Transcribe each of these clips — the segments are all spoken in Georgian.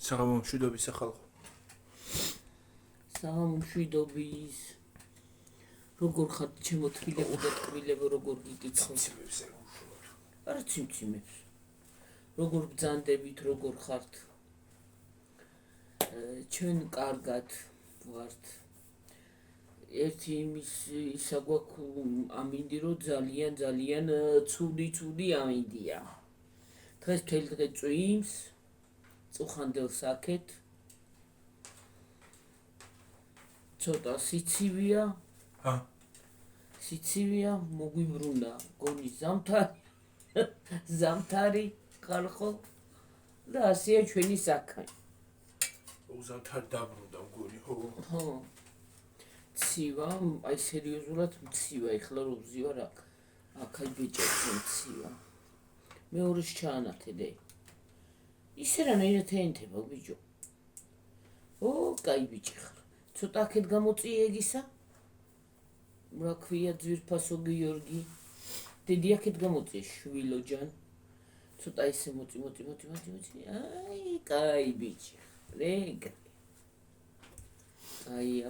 საღამო მშვიდობის ახალ. საღამო მშვიდობის. როგორ ხართ ჩემო თბილებო და ტკბილებო, როგორ გიკითხავთ? ციმციმებს უშუალოდ. არა ციმციმებს. როგორ ბრძანდებით, როგორ ხართ? ჩვენ კარგად ვართ. ერთი იმის ისა გვაქვს ამინდი, რომ ძალიან ცუდი ამინდია. დღეს მთელი დღე წვიმს, წუხანდელს აქეთ. ცოტა სიცივია. სიცივია, მოგვიბრუნა გონი ზამთარი ხალხო და ასეა ჩვენი საქმე. ზამთარი დაბრუნდა მგონი, ხო. ცივა, აი სერიოზულად მცივა, ეხლა რომ ვზივარ აქ ბიჭებს მცივა. მეორეს ჩაანათედე. ისე რანაირად ეინთება ბიჭო. კაი ბიჭი ხარ. ცოტა აქეთ გამოწიე ეგისა. რა ქვია ძვირფასო გიორგი. დიდი აქეთ გამოწიე შვილოჯან. ცოტა ისე მოწი. აი, კაი ბიჭი. რეგ. აია.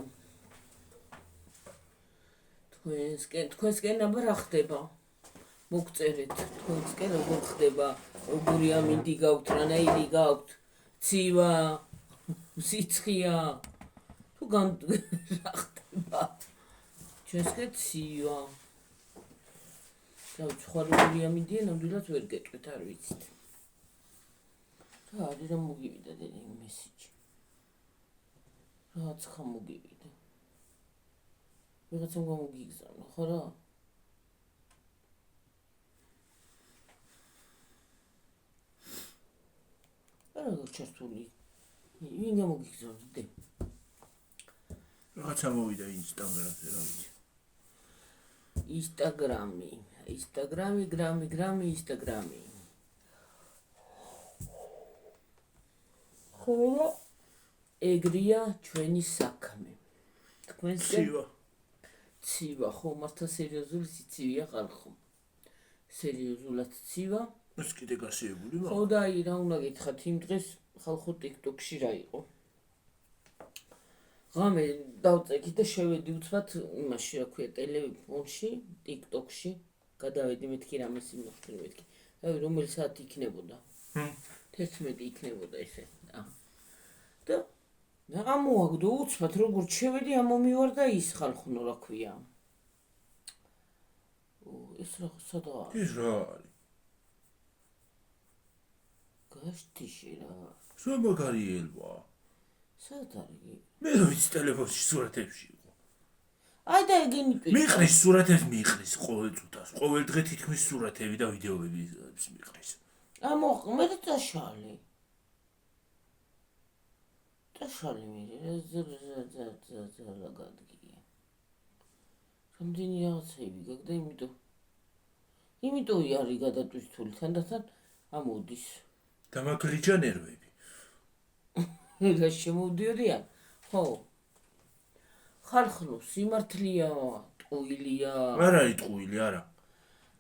თქვენსკენ აბა რა ხდება? მოგწერეთ, თქვენსკენ როგორ ხდება? როგორი ამინდი გაქვთ, რანაირი გაქვთ? ცივა, სიცხია. თუ რა ხდება? ჩვენსკენ ცივა. და სხვა როგორი ამინდია, ნამდვილად ვერ გეტყვით, არ ვიცით. რა არის რა მოგივიდა დედი მესიჯი. რაც ხა მოგივიდა. ვიღაცამ გამოგიგზავნა, ხო რა? არა ჩართული. ვინ გამოგიგზავნა დე? რაღაცა მოვიდა ინსტაგრამზე, რა ვიცი. ინსტაგრამი. ხო, ეგრია ჩვენი საქმე. თქვენსკენ ცივა, ხო, მართლა სერიოზული სიცივია ხალხო. სერიოზულად ცივა. ეს კიდე გასიებული მაქვს. ხო და აი რა უნდა გითხრათ, იმ დღეს ხალხო TikTok-ში რა იყო. ღამე დავწექი და შევედი უცბად იმაში, რა ქვია, ტელეფონში, TikTok-ში. გადავედი მეთქი რამეს იმოხტრი მეთქი. აი რომელი საათი იქნებოდა? 11 იქნებოდა ესე. და ამოაგდო უცბად როგორც შევედი ამომივარდა ის ხალხო რა ქვია. ეს რა სადა? ის რა არის? გაშტიში რა. სულ მაგარი ელვა. სად არის? მე რა ვიცი ტელეფონში სურათებში იყო. აი და ეგენი მიყრის სურათებს მიყრის ყოველ წუთას. ყოველ დღე თითქმის სურათები და ვიდეოები მიყრის. მე წაშალი. მე გადგია. რამდენი რაღაცები გაგდა იმიტომ არის გადატვირთული თანდათან ამოდის. დამაგლიჯა ნერვები. რა შემოვდიოდიან? ხო. ხალხო, სიმართლეა, ტყუილია. არ არის ტყუილი, არა.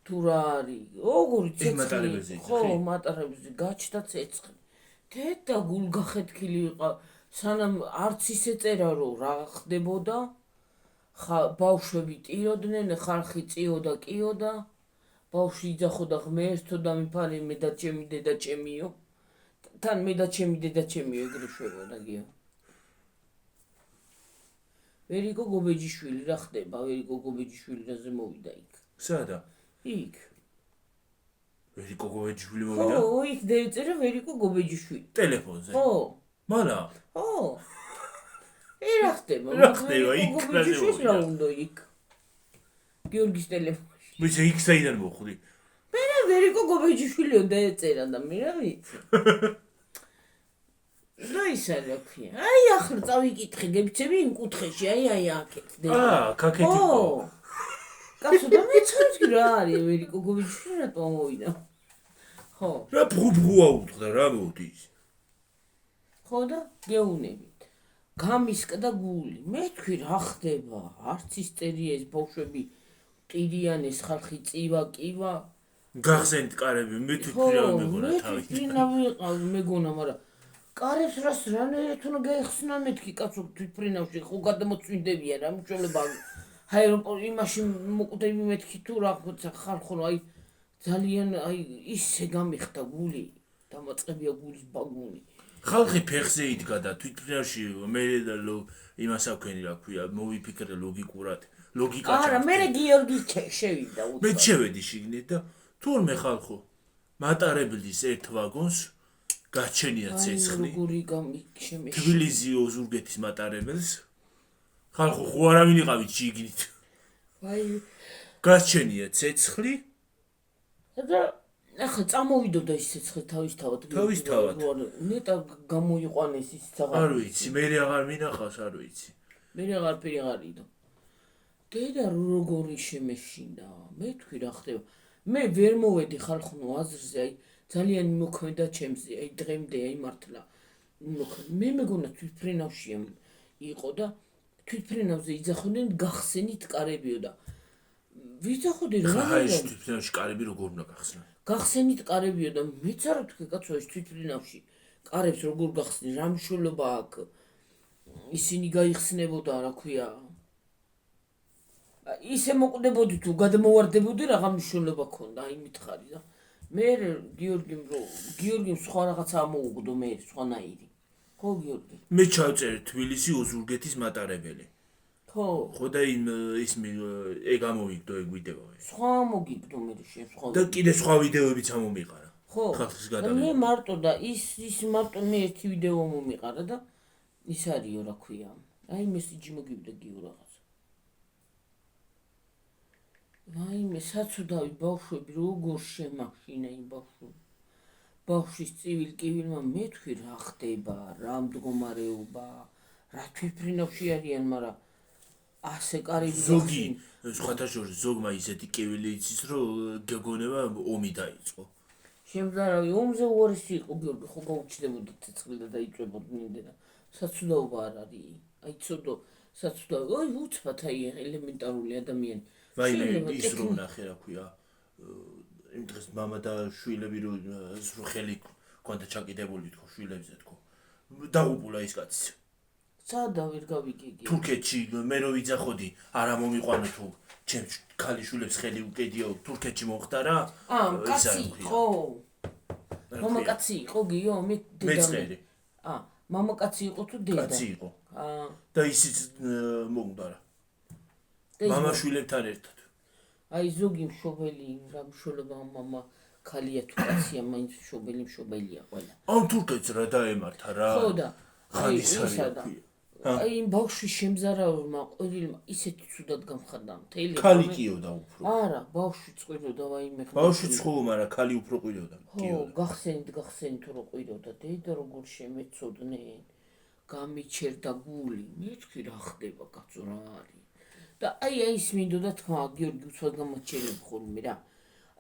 თუ რა არის? როგორი ცეცხლი? ხო, მატარებელზე გაჩნდა ცეცხლი. დედა გულგახეთქილი ვიყავ, სანამ არც ისე წერა რომ რა ხდებოდა. ბავშვები ტიროდნენ, ხალხი წიოდა, კიოდა. ბავშვი იძახოდა ღმერთო და მიფარე მე და ჩემი დედა ჩემიო. თან მე და ჩემი დედა ჩემიო ეგრე შვებოდა გია. ვერიკო გობეჯიშვილი რა ხდება? ვერიკო გობეჯიშვილი რაზე მოვიდა იქ? სადა? იქ. ვერიკო გობეჯიშვილი მოვიდა? ხო, იქ დაეწერა ვერიკო გობეჯიშვილი. ტელეფონზე? ხო. მალა? ხო. რა ხდება? რა ხდება იქ? გობეჯიშვილს რა უნდა იქ? გიორგის ტელეფონში. ვიცი იქ საიდან მოხვდი? მე რა ვერიკო გობეჯიშვილიო დაეწერა და მე რა ვიცი. რა ისა რა ქვია? აი ახლა წავიკითხე, გებიცები იმ კუთხეში, აი აქეთ. კაკეთი. ხო. კაცო და მეცხრეს რა არის ვერიკო გობეჯიშვილი რატო მოვიდა? ხო. რა ბრუბრუა უთხრა რა მოდის? ხო და გეუნებით. გამისკდა გული. მე თქვი რა ხდება? არც ისტერია ეს ბავშვები ტირიანეს ხალხი წივა კივა. გახსენით კარები, მე თქვი რა მეგონა თავი. მე ვიყავ მეგონა, მაგრამ კარებს რას რანაირად უნდა გაიხსნა მეთქი კაცო თვითფრინავში ხო გადამოწვინდებიან რა მშოლება აეროპორტი იმაში მოკვდები მეთქი თუ რა ხარ ხო აი ძალიან აი ისე გამიხდა გული დამაწყებია გულის ბაგუნი ხალხი ფეხზე იდგა და თვითფრინავში მე იმას აქვენი რა ქვია მოვიფიქრე ლოგიკურად ლოგიკა არა მე გიორგი შევიდა მე შევედი შიგნით და თურმე ხალხო მატარებლის ერთ ვაგონს გაჩენია ცეცხლი თბილისი ოზურგეთის მატარებელს ხალხო ხო არავინ იყავით შიგნით აი გაჩენია ცეცხლი და ახლა წამოვიდოდა ის ცეცხლი თავისთავად ნეტა გამოიყვანეს ის აღარ არ ვიცი მე აღარ მინახავს არ ვიცი მე აღარაფერი აღარ იდო დედა როგორი შემეშინა მე თქვი რა ხდება მე ვერ მოვედი ხალხო აზრზე აი ძალიან მოქმედა ჩემზე აი დღემდე აი მართლა მე მეგონა თვითფრინავში იყო და თვითფრინავზე იძახოდნენ გახსენით კარებიო და ვიძახოდი რა აი თვითფრინავში კარები როგორ უნდა გახსნა გახსენით კარებიო და მეც არა თქვი კაცო ეს თვითფრინავში კარებს როგორ გახსნი რა მნიშვნელობა აქვს ისინი გაიხსნებოდა რა ქვია ისე მოკვდებოდი თუ გადმოვარდებოდი რაღა მნიშვნელობა ქონდა აი მითხარი და მე გიორგიმ სხვა რაღაცა ამოუგდო მე სხვანაირი ხო გიორგი მე ჩავწერე თბილისი ოზურგეთის მატარებელი ხო და ის ეგ ამოვიგდო ეგ ვიდეო სხვა მოგიგდო მე შენ სხვა და კიდე სხვა ვიდეოებიც ამომიყარა ხო მე მარტო და ის მარტო მე ერთი ვიდეო მომიყარა და ის არისო რა ქვია აი მესიჯი მოგივდა გიო რაღაც აი მე საცუდავი ბავშვები როგორ შემახინა იმ ბავშვის წივილ-კივილმა მე თქვი რა ხდება რა მდგომარეობა რა თვითფრინავში არიან მაგრამ ასე კარგი ზოგი სხვათა შორის ზოგმა ისეთი კივილი იცის რომ გეგონება ომი დაიწყო შემზარავი ომზე უარესი იყო გიორგი ხო გაუჩნდებოდა ცეცხლი და დაიწვებოდა ნინდენა საცუდაობა არ არის აი ცოდო საცუდავი ой უცბად აი ელემენტარული ადამიანი ვაიმე ის რომ ნახე რა ქვია იმ დღეს მამა და შვილები რომ ხელი კონდა ჩაკიდებული თქო შვილებზე თქო დაღუპულა ის კაცი სადა ვერ გავიგიგი თურქეთში მე რო ვიძახოდი არა მომიყვანო თუ ჩემ ქალიშვილებს ხელი უკედიო თურქეთში მოხდა რა კაცი ხო მამაკაცი იყო გიო მე მეწყერი მამაკაცი იყო თუ დედა კაცი იყო და ისიც მომდა რა მამაშვილებთან ერთად აი ზოგი მშობელი რა მშობელობა მამა ქალია თუ კაცია მაინც მშობელია ყველა ამ თურქეთს რა დაემართა რა ხო და ხანი სარია აი იმ ბავშვის შემზარავმა ყოველმა ისეთი ცუდად გამხარდა მთელი ქალი კიო და უფრო არა ბავშვი წყვიროდა ვაიმე ბავშვი ხო მაგრამ ქალი უფრო ყიდოდა კიო გახსენით თუ რო ყიდოდა დედა როგორ შემეცოდნენ გამიჩერდა გული მე თქვი რა ხდება კაცო რა არის და აი ის მინდოდა თქვა გიორგი უცბად გამოჩერებ ხოლმე რა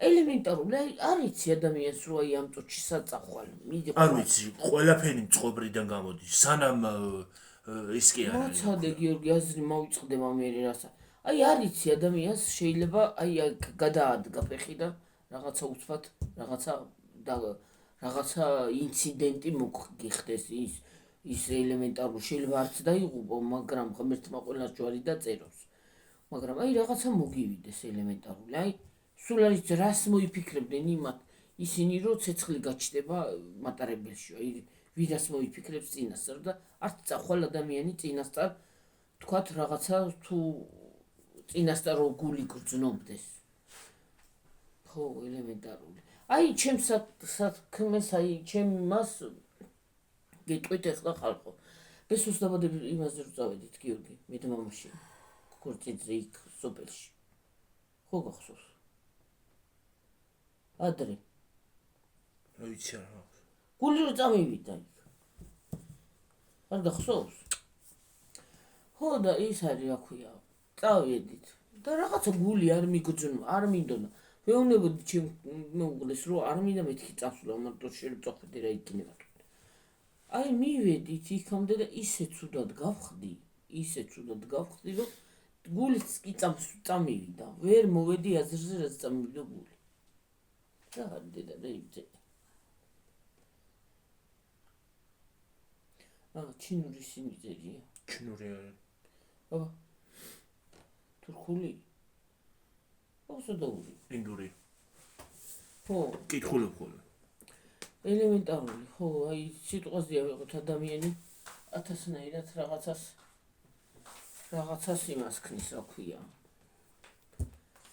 ელემენტარული არ იცი ადამიანს რო აი ამ წუთში საწახვალ მიდი არ ვიცი ყველაფერი მწყობრიდან გამოდის სანამ ის კი არ არის მოცადე გიორგი აზრი მოვიწყდება მე რასა აი არ იცი ადამიანს შეიძლება აი გადაადგა ფეხი და რაღაცა უცბად რაღაცა ინციდენტი მოგიხდეს ის ელემენტარული შეიძლება არც დაიღუპო მაგრამ ღმერთმა ყველა ჯვარი დაწეროს მაგრამ აი რაღაცა მოგივიდეს ელემენტარული აი სულ არის რას მოიფიქრებდნენ იმათ ისინი რომ ცეცხლი გაჩნდება მატარებელში აი ვირას მოიფიქრებს წინასწარ და არც წახვალ ადამიანი წინასწარ თქვათ რაღაცა თუ წინასწარ რო გული გრძნობდეს ხო ელემენტარული აი ჩემს საქმეს აი ჩემ მას გეტყვით ახლა ხალხო ბესოს დაბადები იმაზე რომ წავედით გიორგი მე და მამაში კურტიძე იქ სოფელში ხო გახსოვს ადრე რა ვიცი არა გული რო წამივიდა იქ არ გახსოვს ხო და ის არის რა ქვია წავედით და რაღაცა გული არ მიგძნო არ მინდოდა ვეუბნებოდი ჩემ მეუღლეს რომ არ მინდა მეთქი წასვლა მარტო შეწოხდი რა იქნება აი მივედით იქამდე და ისე ცუდად გავხდი რომ გულიც კი წამივიდა ვერ მოვედი აზრზე რაც წამივიდა გული რა დედა და იბძე ჩინური სიმიზერია. ჩინური არის. აბა. თურქული. ოსადოური. ინდური. ხო. კითხული ხოლმე. ელემენტარული, ხო, აი სიტყვაზეა ვიყოთ ადამიანი 1000-ნაირად რაღაცას იმას ქნის, რა ქვია.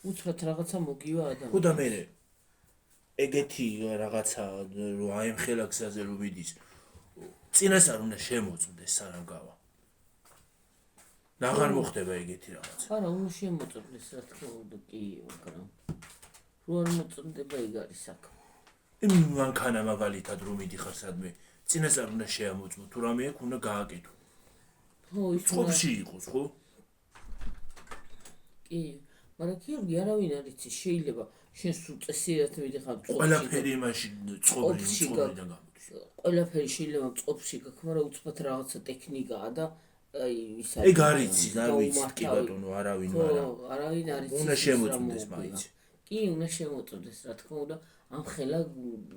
უცბად რაღაცა მოგივა ადამიანს. ხო და მე ეგეთი რაღაცა რო აი ამ ხელა გზაზე რო მიდის წინასწარ უნდა შემოწმდეს სანამ გავა. აღარ მოხდება ეგეთი რაღაცა. არა, უნდა შემოწმდეს, რა თქმა უნდა, კი, მაგრამ რო არ მოწმდება ეგ არის საქმე. მანქანა მაგალითად რომ მიდიხარ სადმე წინასწარ უნდა შეამოწმო თუ რამე აქვს უნდა გააკეთო. ხო, ის წყობში იყოს, ხო? კი, მაგრამ გიორგი არავინ არ იცის, შეიძლება შენ სულ წესიერად მიდიხარ წყობში. ყველაფერი იმაში წყობრიდან გამოდის. ყველაფერი შეიძლება წყობში გაქვს, მაგრამ უცბად რაღაცა ტექნიკაა და აი ის არის. ეგ არ იცის, არ ვიცი კი ბატონო, არავინ, მაგრამ არავინ არ იცის. უნდა შემოწმდეს მაინც. კი, უნდა შემოწმდეს, რა თქმა უნდა. ამ ხელა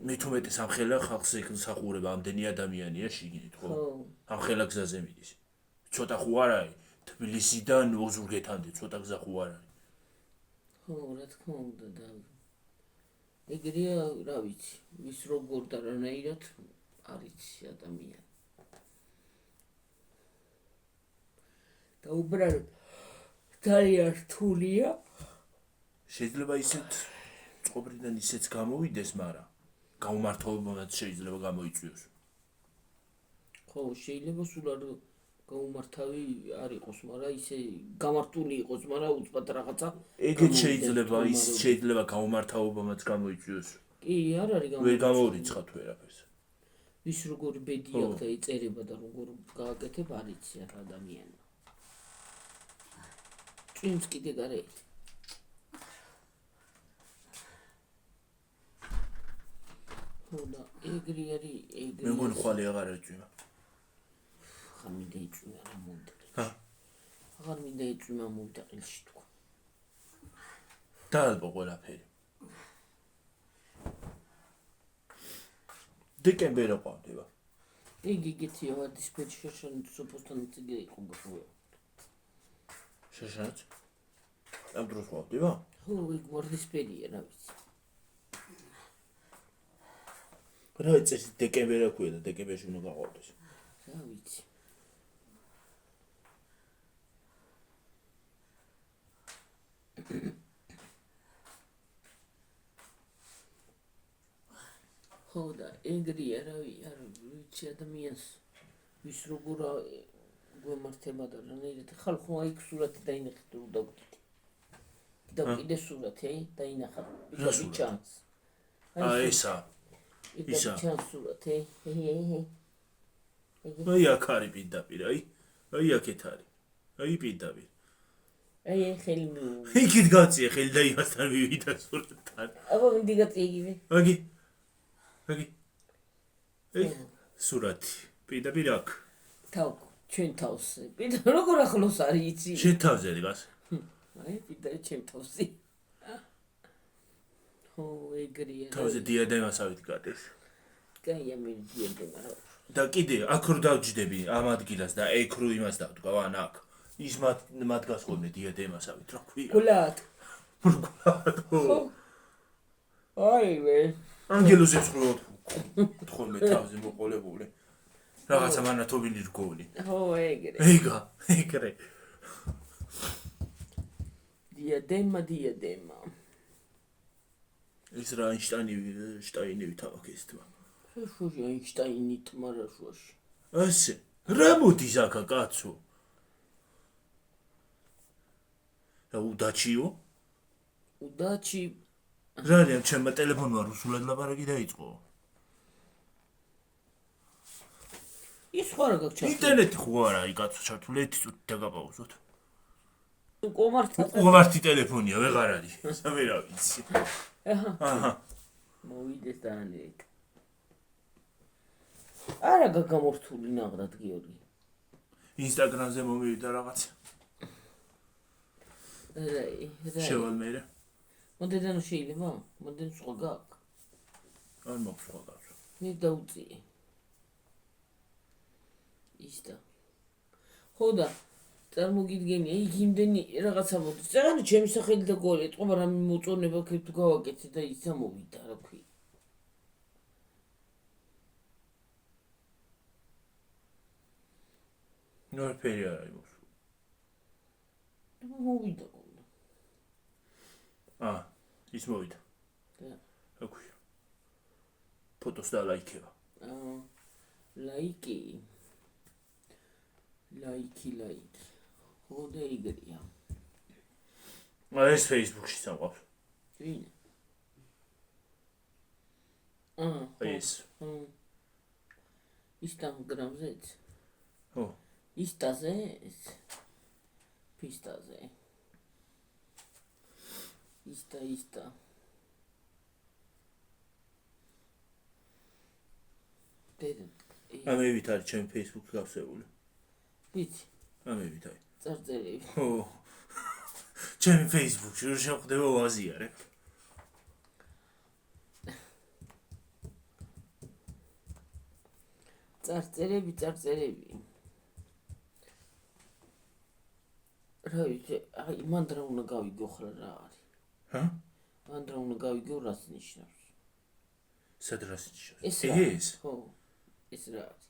მე თუ მეტეს ამ ხელა ხალხს ეხსახურება ამდენი ადამიანია შიგნით, ხო? ამ ხელა გზაზე მიდის. ცოტა ხო არ არის? თბილისიდან ოზურგეთამდე ცოტა გზა ხო არ არის? ხო, რა თქმა უნდა და ეგრეა, რა ვიცი, ვის როგორ და რანაირად არ იცი ადამიანი. და უბრალოდ ძალიან რთულია. შეიძლება ისეთ წყობრიდან ისეც გამოვიდეს, მაგრამ გაუმართლობამაც შეიძლება გამოიწვიოს. ხო, შეიძლება სულ არ გაუმართავი არ იყოს, მაგრამ ისე გამართული იყოს, მაგრამ უცბად რაღაცა. ეგეც შეიძლება, ის შეიძლება გაუმართავობამაც გამოიწვიოს. კი, არ არის ვერ გამოურიცხავთ ვერაფერს. ვის როგორი ბედი აქვს და იწერება და როგორ გააკეთებ არ იცი ახლა ადამიანმა. წვიმს კიდე გარეთ. და ეგრე არის ეგრე. მე მგონი ხვალე აღარ ეჭვიმა. ხარ მინდა ეჭვიმა რა მომდა. აღარ მინდა ეჭვიმა მომდა ყილში თქვა. დაალბო ყველაფერი. დეკემბერა ყვავდება. ეგ იგეთია ვარდისფერი შაშანის სოფოსთან წიგე იყო გახუა. შაშანაც? ამ დროს ყვავდება? ხო, ეგ ვარდისფერია რა ვიცი. რა წესი დეკემბერა ქვია და დეკემბერში უნდა გაყვავდეს. რა ვიცი. ხო და ეგრეა რა ვიცი ადამიანს ვის როგორ გვემართება და რანაირად ხალხო აი სურათი დაინახეთ რომ დავდით. და კიდე სურათი აი დაინახა ბიჭანს. ესა ისა ჩანსურათი. აი აქ არის პირდაპირ, აი აქეთ არის. აი პირდაპირ. აი ხელი მო. იქით გაწიე ხელი და იმასთან მივიდა სურათთან. აბა მინდი გაწიე იგივე. აგი. აი სურათი. პირდაპირ აქ. თავ ჩვენ თავს. პირდა როგორ ახლოს არის იცი? შენ თავზე დგას. აი პირდაპირ ჩვენ თავზე. ხო, ეგრეა. თავზე დიადემასავით გადის. კაია მე დიადემა. და კიდე აქ რო დავჯდები ამ ადგილას და ეგ რო იმას დავდგავ ან აქ. ის მათ გასხოვნე დიადემასავით, რა ქვია? გულად. აი მე. ანგელოზებს ხროთ. თხოვნე თავზე მოყოლებული. რაღაცა მანათობილი რგოლი. ხო, ეგრე. ეგრე. დიადემა. ის რა შტაინევი თავაკეს თმა. შუში აინშტაინი თმა რა შუაში. ასე. რა მოდის აქა კაცო? და უდაჩიო? უდაჩი. რა არის ჩემმა ტელეფონმა რუსულად ლაპარაკი დაიწყო? ის ხო რა გაქვს? ინტერნეტი ხო არ არის კაცო ჩართული 1 წუთი დაგაპაუზოთ. კომარტი ტელეფონია ვეღარ არის. სამე რა ვიცი. აჰა. მოვიდეს და ანეთ. არა გაგამორთული ნაღრად გიორგი. ინსტაგრამზე მომივიდა რაღაცა. შევალ მე. მოდედანო შეიძლება? მოდენ სხვა გაქვს. არ მაქვს სხვა გაქვს. მე დაუწიე. ის და ხო და წარმოგიდგენია იქ იმდენი რაღაცა მოდის წაღანი ჩემი სახელი და გოლი ეთყობა რამე მოწონება ქეთ თუ გავაკეთე და ისა მოვიდა რა ქვია ნორფერი არა იმოს მოვიდა ის მოვიდა და აქვია ფოტოს და ლაიქება ლაიკი ხო და იგრია ეს Facebook-ში სამყავს ვინ ეს Instagram-ზეც ხო Instagram-ზეც Pista-ზე Insta ამევით არის ჩემი Facebook გავსებული ვიცი ამევით არის წარწერები ხო ჩემი Facebook-ში რომ შევხვდება ვაზიარე წარწერები რა ვიცი აი მან რა უნდა გავიგო ხლა რა არის მან რა უნდა გავიგო რას ნიშნავს სად რას ნიშნავს ეს ხო ეს რა არის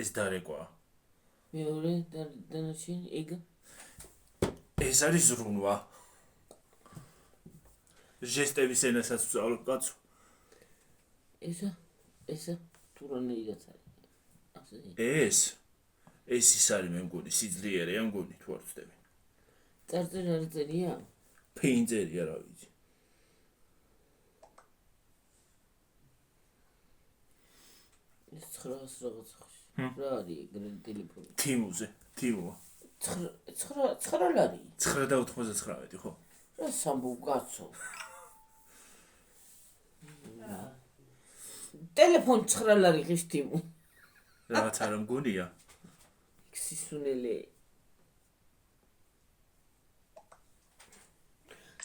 ეს დარეკვა მეორე დანარჩენი ეგ ეს არის ზრუნვა ჟესტების ენასაც ვწავლობ კაცო ესა თუ რანაირად არის ეს ის არის მე მგონი სიძლიერეა მგონი თუ არ ვწდები წარწერა რა წერია ფეინწერია რა ვიცი ეს 900 რაღაც რა არის ეგრე ტელეფონი თიმოა 9 ლარი 9.99 ხო რა სამბო კაცო ტელეფონი 9 ლარი ღირს თიმო რაღაც არ მგონია სისუნელე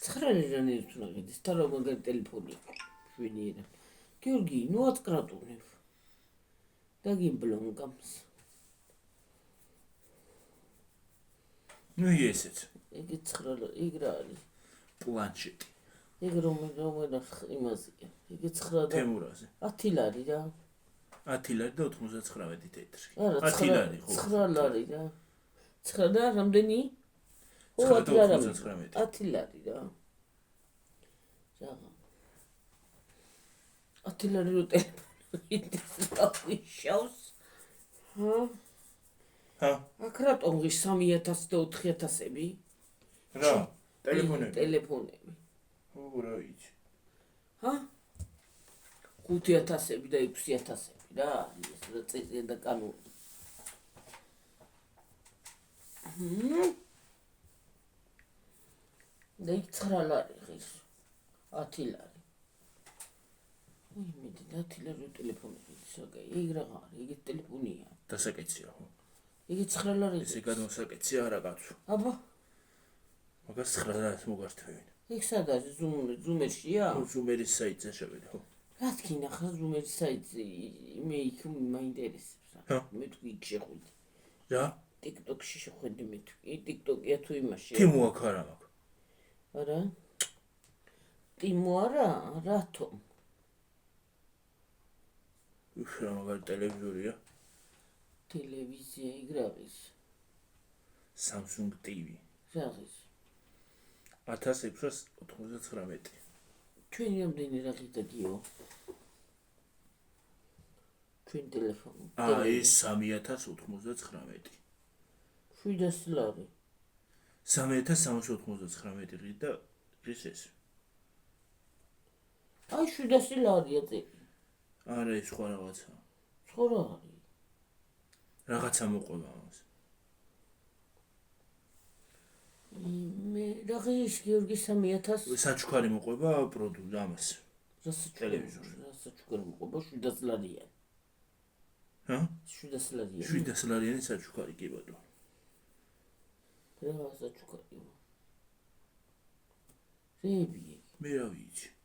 9 ლარი რანერტუნა გიდეს და რა მაგარი ტელეფონი შვენიერა გიორგი ნუ აწკრატუნებ და გიმბლონგამს ნუ ესეც ეგ 9 ლარი ეგ რა არის პლანშეტი ეგ რომ იმაზია ეგ 9 და თემურაზე 10 ლარი რა 10 ლარი და 99 თეთრი 10 ლარი ხო 9 ლარი რა 9 და რამდენი 10 ლარი რა ზაღა 10 ლარი რო ტელეფონი შავს აქ რატომ ღირს 3000 და 4000-ები რა ტელეფონები ხო რა ვიცი 5000-ები და 6000-ები რა ეს რა წეზია და კანონი და იქ 9 ლარი ღირს 10 ლარი მე 10 ლარი ტელეფონი ისაგა ეგ რა არის ეგ ტელეფონია დასაკეცია ხო ეგ 9 ლარი ესე გადმოსაკეცია არა კაცო აბა მაგას 9 ლარს მოგართმევინ ეგ სად არის ზუმერშია ზუმერის საიტზე შევედი ხო რა თქინა ხა ზუმერის საიტზე მე იქ მაინტერესებს რა მე თუ იქ შეხვიდი რა TikTok-ში შეხვედი მე თუ TikTok-ია თუ იმაში თიმო აქ არა მაქვს არა თიმო არა რატომ უშუალო მაგარი ტელევიზორია ტელევიზია იგრავის Samsung TV რაღაც 1699 ჩვენი რამდენი რაღაცა გიო ჩვენ ტელეფონი ეს 3099 700 ლარი 3399 რით და ის ეს აი 700 ლარია წელი არა ის სხვა რაღაცა სხვა რა არის რაღაცა მოყვება ამას მე რაღაც გიორგი 3000 საჩუქარი მოყვება პროდუქტ ამას ტელევიზორ საჩუქარი მოყვება 700 ლარია 700 ლარია 700 ლარიანი საჩუქარი კი ბატონო რა საჩუქარი რები მე რა ვიცი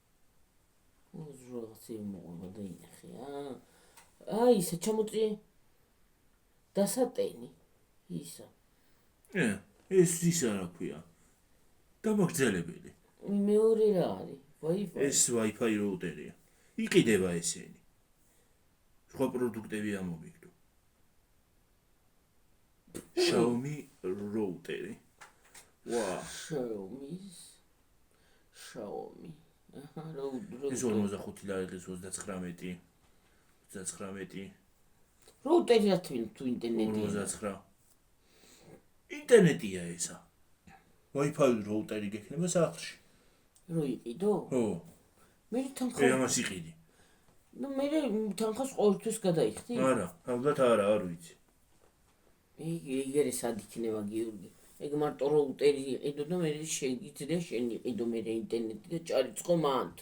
უზრაღცი მოყვება და ინახე აი საჩამოწი დასატენი ისა. ეს ის რა ქვია? დამაგრძელებელი. მეორე რა არის? Wi-Fi. ეს Wi-Fi რაუტერია. იყიდება ესენი. სხვა პროდუქტები ამომიგდო. Xiaomi რაუტერი. ვა. Xiaomi. აჰა, ეს 45 ლარის 39. 39. რაუტერი რა თუ ინტერნეტია? 59. ინტერნეტია ესა. Wi-Fi რაუტერი გექნება სახლში. რო იყიდო? ხო. მე თანხა ამას იყიდი. ნუ მე თანხას ყოველთვის გადაიხდი? არა, ალბათ არა, არ ვიცი. ეგრე სად იქნება გიორგი? ეგ მარტო რაუტერი იყიდო და მე შეიძლება შენ იყიდო მე ინტერნეტი და ჭარიცხო მანდ.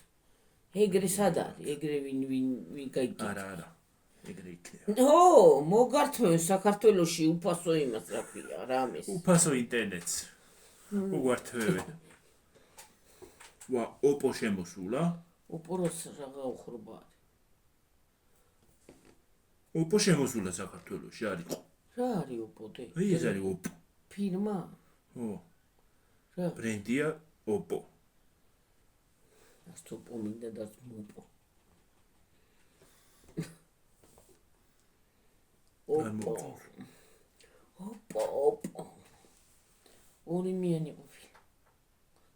ეგრე სად არის? ეგრე ვინ გაიგებს? არა. ეგრე იქნება. ო, მოგართმევენ საქართველოში უფასო იმას რა ქვია, რამეს. უფასო ინტერნეტს. უგვართმევენ. ვა, Oppo შემოსულა? Oppo-ს რაღა უხრობა არის. Oppo შემოსულა საქართველოში არ იყო. რა არის Oppo-დე? აი ეს არის Oppo. ფირმა? ო. რა? ბრენდია Oppo. ას Oppo მინდა და Oppo. Oppo. ორი მიანი ყოფილი.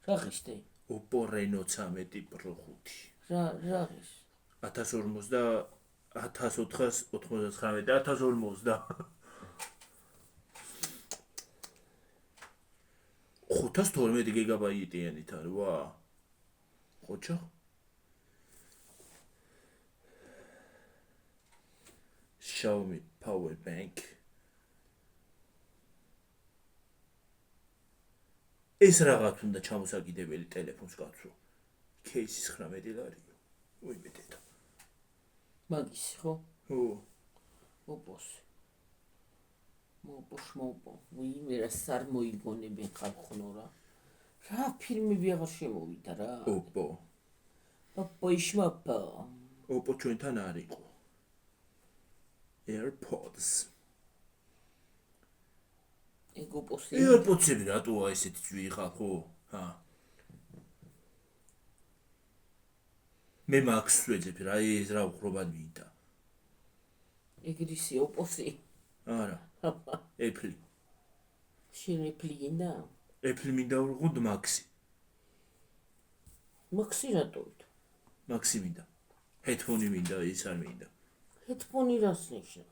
რა ხიშტე? Oppo Reno 13 Pro 5. რა ხიშ? 1050 1499 და 1050. 512 გიგაბაიტიანით არის, ვა. ხოჩა? Xiaomi power bank. ეს რაღაც უნდა ჩამოსაკიდებელი ტელეფონს კაცო. Case-ის 19 ლარია. უიმედედა. მაგის ხო? ო. Oppo-ს. მოპო. მე რა სარ მოიგონებენ ხალხო რა. რა ფილმები აღარ შემოვიდა რა. Oppo. Oppo ishmapa. Oppo ჩვენთან არ იყო. AirPods. ეგ Oppo-ს. AirPods-ები რატოა ესეთი ძვირი ხო? ჰა. მე Max ვეძებ რა, ეს რა უხრობად მინდა. ეგრისი Oppo-ს. არა. Apple. შენ Apple გინდა? Apple მინდა ვიყოთ Max-ი. Max-ი რატოვით? Max-ი მინდა. Headphone-ი მინდა, ის არ მინდა. Headphone-ი რას ნიშნა?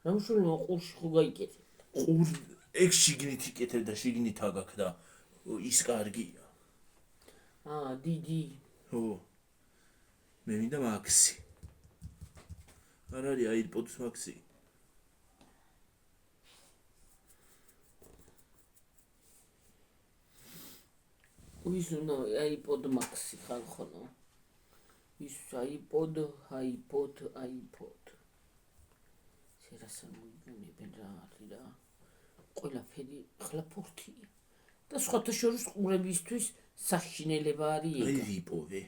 რამშულმა ყურში ხო გაიკეთე? ყურ ეგ შიგნით იკეთებ და შიგნით აგაკ და ის კარგია. დიდი. ხო. მე მინდა Max-ი. არ არის AirPods Max-ი. ის უნდა iPod Max-ი ხალხო. ის iPod. სერასა მოიგონებენ რა არის რა. ყველაფერი ხლა ფორთია. და სხვათა შორის ყურებისთვის საშინელება არის ეგ. აი ვიპოვე.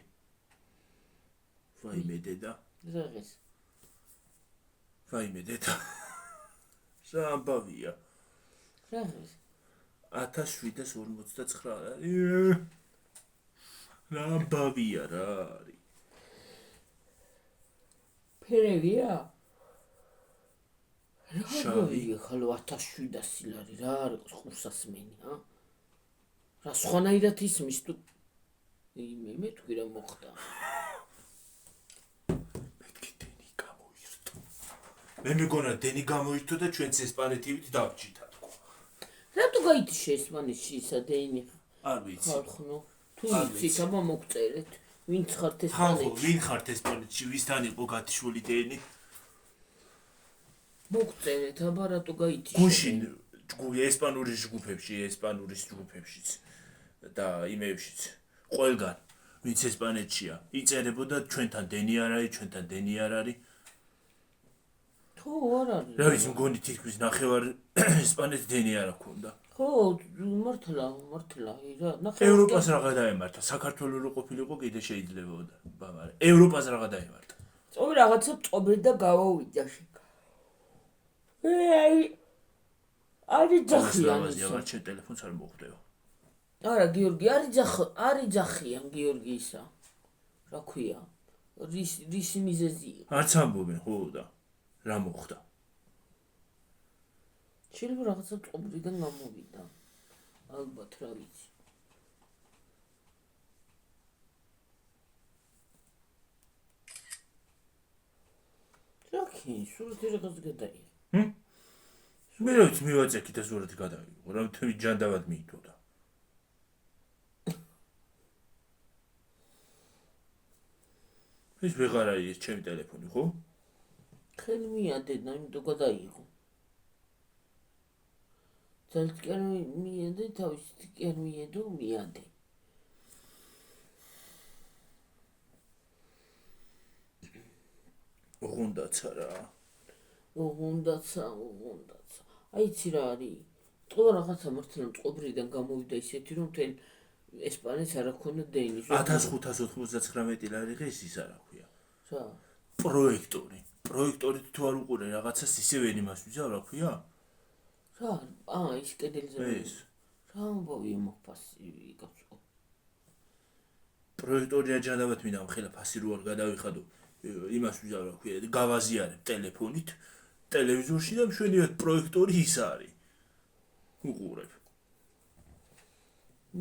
ვაიმედედა. რაღაც. ვაიმედედა. სამბავია. რაღაც. 1759. რამბავია რა არის. ფერებია? შავი. ხალო 1700 ლარი რა არის ხურსასმენი, ჰა? რა სხვანაირად ისმის თუ მე თქვი რა მოხდა. მეთქი დენი გამოირთო. მე მეგონა დენი გამოირთო და ჩვენც ესპანეთივით დავჭითა თქო. რატო გაითიშე ესპანეთში ისა დენი? არ ვიცი. ხალხო, თუ იცით აბა მოგწერეთ. ვინც ხართ ესპანეთში? ხალხო, ვინ ხართ ესპანეთში? ვისთან იყო გათიშული დენი? მოგწერეთ აბა რატო გაითიშე? გუშინ ჯგუფი ესპანურის ჯგუფებშიც და იმეებშიც ყველგან ვინც ესპანეთშია იწერებოდა ჩვენთან დენი არ არის თუ არ არის რა ვიცი მგონი თითქმის ნახევარ ესპანეთს დენი არ აქვს ხო მართლა რა ევროპას რაღა დაემართა საქართველოს რო ყოფილიყო კიდე შეიძლებოდა მაგრამ ევროპას რაღა დაემართა წოვი რაღაცა წობრი და გავავიდა არის ძახიან ისე. აღარ ჩემ ტელეფონს არ მოხვდება. არა, გიორგი, არის ძახიან გიორგისა. რა ქვია? რისი მიზეზი იყო? არც ამბობენ, ხო და რა მოხდა? შეიძლება რაღაცა წყობრიდან გამოვიდა. ალბათ რა ვიცი. რაკი, სურათი რაღაც გადაიღო. მე რა ვიცი, მივაწექი და სურათი გადაიღო, რა თვი ჯანდავად მიიტოდა. ეს ვეღარ არის ეს ჩემი ტელეფონი, ხო? ხელი მიადენა, იმიტომ გადაიღო. ძალიან კი არ მიადე, თავისით კი არ მიადო, მიადე. ოღონდაცა რა. ოღონდაცა. აი იცი რა არის? ყველა რაღაცა მართლა მწყობრიდან გამოვიდა ისეთი, რომ თელ ესპანეთს არ აქვს დენი. 1599 ლარი ღირს ის არა ქვია. რა? პროექტორი. პროექტორით თუ არ უყურე რაღაცას ისე ვერ იმას ვიზავ რა ქვია? რა? ის კედელზე. ეს. რა ამბავი მოხფასი გაწო. პროექტორია ჯანდავად მინდა ხელა ფასი რო არ გადავიხადო. იმას ვიზავ რა ქვია, გავაზიარებ ტელეფონით, ტელევიზორში და მშვენივრად პროექტორი ის არის. უყურებ.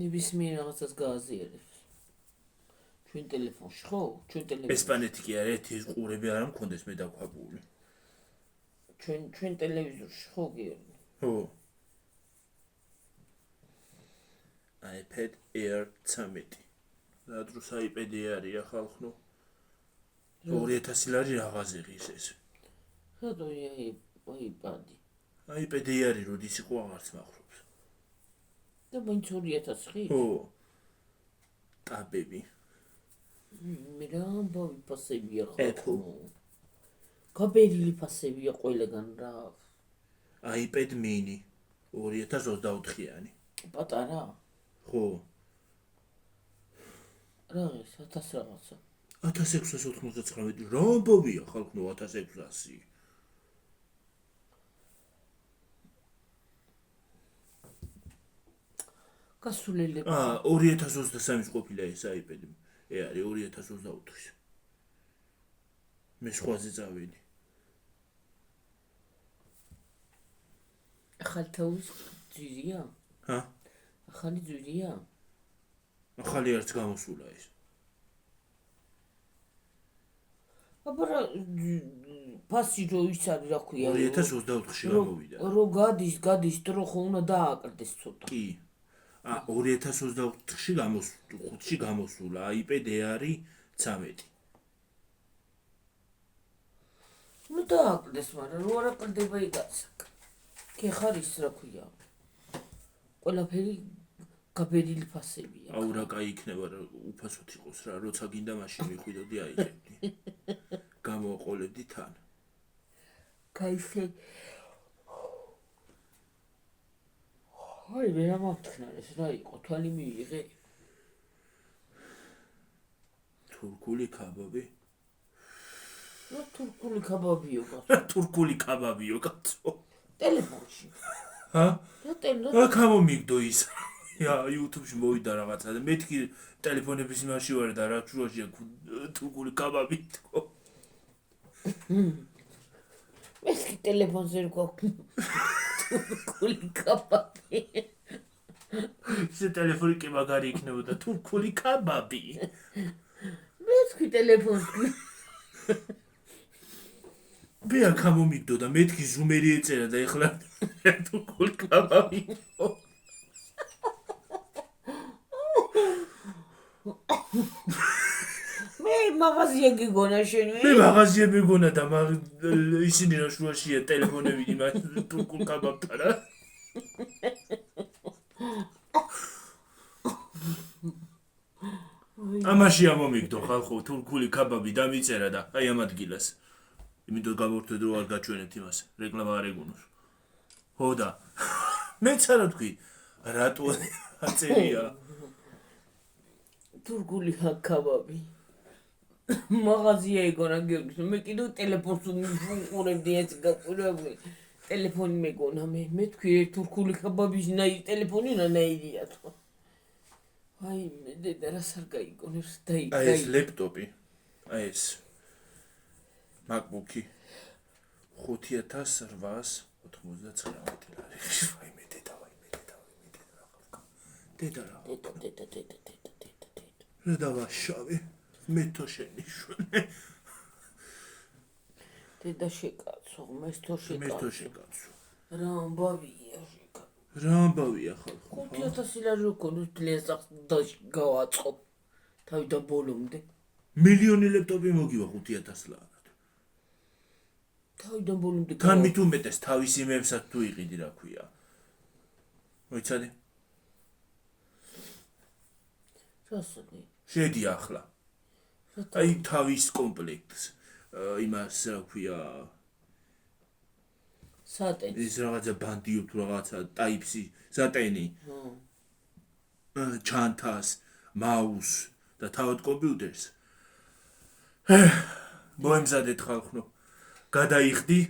ნებისმიერ რაღაცას გააზიარებს. ჩვენ ტელეფონში ხო? ჩვენ ტელეფონში. ესპანეთი კი არა, ერთი ეს ყურები არ მქონდეს მე დაქვაბული. ჩვენ ტელევიზორში ხო გიორგი? ხო. iPad Air 13. რა დროს iPad Air-ი ახალხნო? 2000 ლარი რაღაცე ღირს ეს. რატოია iPad-ი? iPad Air-ი როდის იყო აღარც მახსოვს. და მაინც 2000 ხი? ხო. ტაბები. მე რა ამბავი ფასებია ხო? გაბერილი ფასებია ყველგან რა. iPad mini 2024-იანი. პატარა? ხო. რა ეს 1000 რაღაცა. 1699 რა ამბავია ხალხო 1600. გასულელება. 2023-ის ყოფილა ეს iPad. არის 2024-ის. მე სხვაზე წავედი. ახალთაუს ძვირია? ჰა? ახალი ძვირია? ახალი არც გამოსულა ეს. აბა ფასი რო ის არის რა ქვია? 2024-ში გამოვიდა. რო გადის დრო ხო უნდა დააკრდეს ცოტა. კი. 2024-ში 5-ში გამოსულა iPad Air 13. ნუ დააკრდეს, მაგრამ რო არ აკრდება იგაცაკ. კი ხარის რა ქვია? ყველაფერი გაბერილი ფასებია. აუ რა კაი იქნება რა უფასოდ იყოს რა, როცა გინდა მაშინ მიხვიდოდი აიღებდი. გამოაყოლებდი თან. кайфე. აი მე რა მომთქნარეს რა იყო თვალი მიიღე. თურქული კაბაბი. რა თურქული კაბაბიო კაცო? რა თურქული კაბაბიო კაცო? ტელეფონში. ჰა? რა ტელეფონში? რა გამომიგდო ის? YouTube-ში მოვიდა რაღაცა და მეთქი ტელეფონების იმაში ვარ და რა შუაშია თურქული კაბაბი თქო. მეთქი ტელეფონზე გვაქვს თურქული კაბაბი. ეს ტელეფონი კი მაგარი იქნებოდა თურქული კაბაბი. მეთქი ტელეფონში. ბია გამომიგდო და მეთქი ზუმერი ეწერა და ეხლა თურქული კაბაბი. მე მაღაზია გიგონა შენ მე მაღაზია მეგონა და ისინი რა შუაშია ტელეფონები იმას თურქულ კაბაბთან რა. ამაში ამომიგდო ხალხო თურქული კაბაბი დამიწერა და აი ამ ადგილას. იმიტომ გამორთვე რომ არ გაჩვენებთ იმას, რეკლამა არ ეგონოს. ხო და მეც არა თქვი რატო აწერია თურქული კაბაბი. მაღაზია იგონა გიორგი, მე კიდევ ტელეფონს უყურებდი ეს გაყურებული. ტელეფონი მეგონა მე თქვი თურქული კაბაბის ნაირი ტელეფონი ნაირია თქო. აი მე დედა რას არ გაიგონებს აი ეს ლეპტოპი აი ეს MacBook-ი 5899 ლარი. აი მე დედა რა დავაშავე მე თო შენიშვენე დედა შეკაცო მე თო შეკაცო რა ამბავია რა ამბავია ხალხო 5000 ლარი როგორ თლეს გავაწყობ თავიდან ბოლომდე მილიონი ლეპტოპი მოგივა 5000 ლარად თავიდან ბოლომდე თან მით უმეტეს თავისი მემსაც თუ იყიდი რა ქვია მოიცადე რასადი შედი ახლა აი თავის კომპლექტს იმას რა ქვია სატენი ის რაღაცა ბანდიო თუ რაღაცა ტაიპსი სატენი ჩანთას მაუს და თავად კომპიუტერს მოემზადეთ ხალხო გადაიხდი